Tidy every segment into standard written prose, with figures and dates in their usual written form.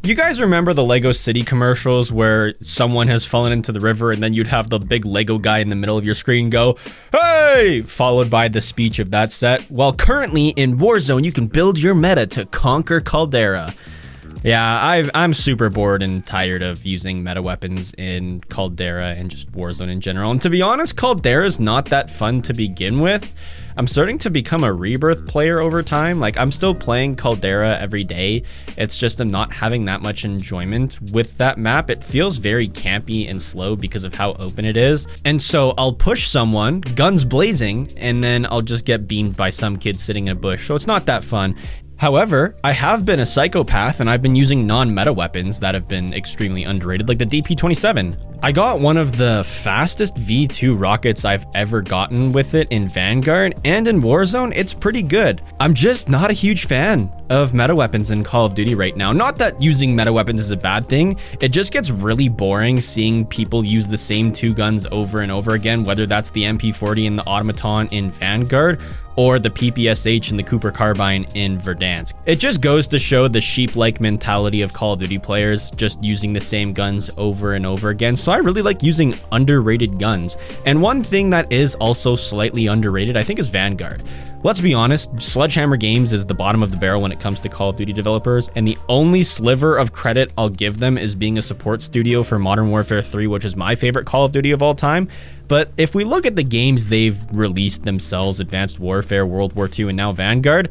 You guys remember the Lego City commercials where someone has fallen into the river and then you'd have the big Lego guy in the middle of your screen go, "Hey!" followed by the speech of that set? Well, currently in Warzone, you can build your meta to conquer Caldera. Yeah, I'm super bored and tired of using meta weapons in Caldera and just Warzone in general. And to be honest, Caldera's not that fun to begin with. I'm starting to become a Rebirth player over time. Like, I'm still playing Caldera every day. It's just I'm not having that much enjoyment with that map. It feels very campy and slow because of how open it is. And so I'll push someone, guns blazing, and then I'll just get beamed by some kid sitting in a bush. So it's not that fun. However, I have been a psychopath and I've been using non-meta weapons that have been extremely underrated, like the DP27. I got one of the fastest V2 rockets I've ever gotten with it in Vanguard, and in Warzone, it's pretty good. I'm just not a huge fan of meta weapons in Call of Duty right now. Not that using meta weapons is a bad thing, it just gets really boring seeing people use the same two guns over and over again, whether that's the MP40 and the Automaton in Vanguard, or the PPSH and the Cooper Carbine in Verdansk. It just goes to show the sheep-like mentality of Call of Duty players, just using the same guns over and over again. So I really like using underrated guns. And one thing that is also slightly underrated, I think, is Vanguard. Let's be honest, Sledgehammer Games is the bottom of the barrel when it comes to Call of Duty developers, and the only sliver of credit I'll give them is being a support studio for Modern Warfare 3, which is my favorite Call of Duty of all time. But if we look at the games they've released themselves, Advanced Warfare, World War II, and now Vanguard,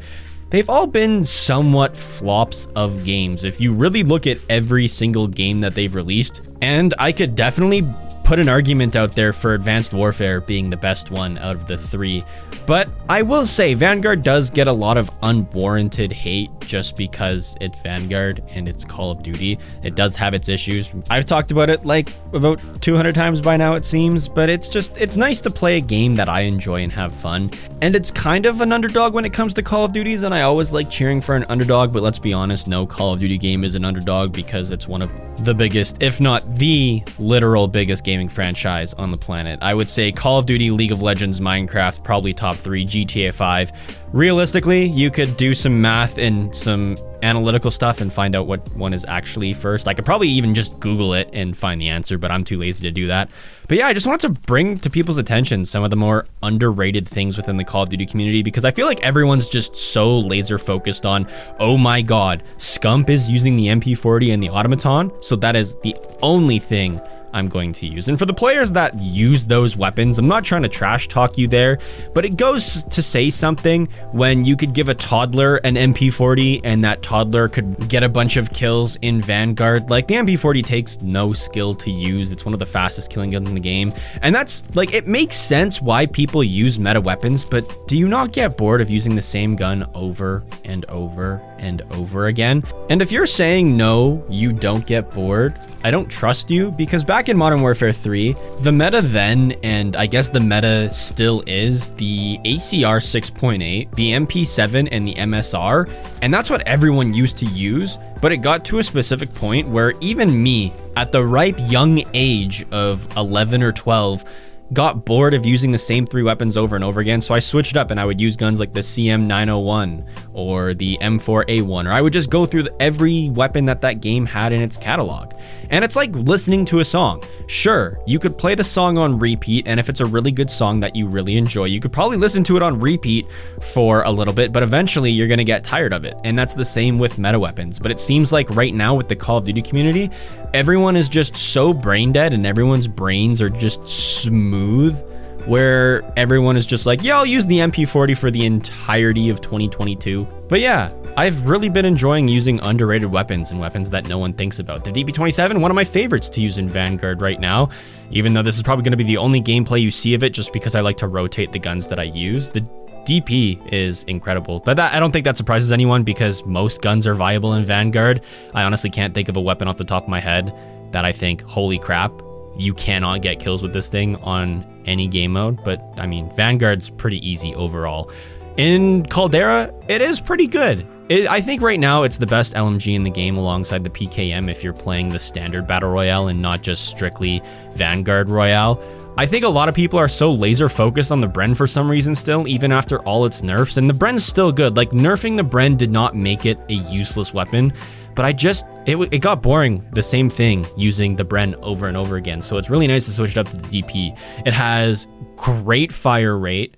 they've all been somewhat flops of games. If you really look at every single game that they've released, and I could definitely put an argument out there for Advanced Warfare being the best one out of the three. But I will say Vanguard does get a lot of unwarranted hate just because it's Vanguard and it's Call of Duty. It does have its issues. I've talked about it like about 200 times by now, it seems, but it's nice to play a game that I enjoy and have fun. And it's kind of an underdog when it comes to Call of Duties, and I always like cheering for an underdog, but let's be honest, no Call of Duty game is an underdog because it's one of the biggest, if not the literal biggest gaming franchise on the planet. I would say Call of Duty, League of Legends, Minecraft, probably top 3, GTA 5. Realistically, you could do some math and some analytical stuff and find out what one is actually first. I could probably even just Google it and find the answer, but I'm too lazy to do that. But yeah, I just wanted to bring to people's attention some of the more underrated things within the Call of Duty community, because I feel like everyone's just so laser focused on, oh my god, Scump is using the MP40 and the Automaton, so that is the only thing I'm going to use. And for the players that use those weapons, I'm not trying to trash talk you there, but it goes to say something when you could give a toddler an MP40 and that toddler could get a bunch of kills in Vanguard. Like, the MP40 takes no skill to use. It's one of the fastest killing guns in the game. And that's like, it makes sense why people use meta weapons, but do you not get bored of using the same gun over and over and over again? And if you're saying no, you don't get bored, I don't trust you, because back in Modern Warfare 3, the meta then, and I guess the meta still is, the ACR 6.8, the MP7, and the MSR, and that's what everyone used to use, but it got to a specific point where even me, at the ripe young age of 11 or 12, got bored of using the same 3 weapons over and over again, so I switched up and I would use guns like the CM901 or the M4A1, or I would just go through every weapon that game had in its catalog. And it's like listening to a song. Sure, you could play the song on repeat, and if it's a really good song that you really enjoy, you could probably listen to it on repeat for a little bit, but eventually you're gonna get tired of it. And that's the same with meta weapons. But it seems like right now with the Call of Duty community, everyone is just so brain dead and everyone's brains are just smooth, where everyone is just like, yeah, I'll use the MP40 for the entirety of 2022. But yeah, I've really been enjoying using underrated weapons and weapons that no one thinks about. The DP27, one of my favorites to use in Vanguard right now, even though this is probably going to be the only gameplay you see of it just because I like to rotate the guns that I use. The DP is incredible, but I don't think that surprises anyone because most guns are viable in Vanguard. I honestly can't think of a weapon off the top of my head that I think, holy crap, you cannot get kills with this thing on any game mode. But I mean, Vanguard's pretty easy overall. In Caldera, it is pretty good. I think right now it's the best LMG in the game alongside the PKM if you're playing the standard Battle Royale and not just strictly Vanguard Royale. I think a lot of people are so laser focused on the Bren for some reason still, even after all its nerfs, and the Bren's still good. Like, nerfing the Bren did not make it a useless weapon, but it got boring, the same thing, using the Bren over and over again. So it's really nice to switch it up to the DP. It has great fire rate.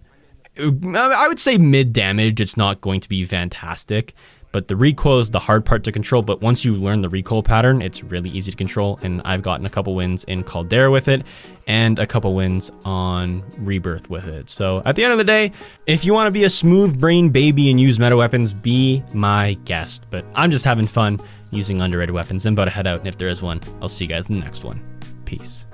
I would say mid damage. It's not going to be fantastic, but the recoil is the hard part to control. But once you learn the recoil pattern, it's really easy to control. And I've gotten a couple wins in Caldera with it and a couple wins on Rebirth with it. So at the end of the day, if you want to be a smooth brain baby and use meta weapons, be my guest. But I'm just having fun using underrated weapons. I'm about to head out, and if there is one, I'll see you guys in the next one. Peace.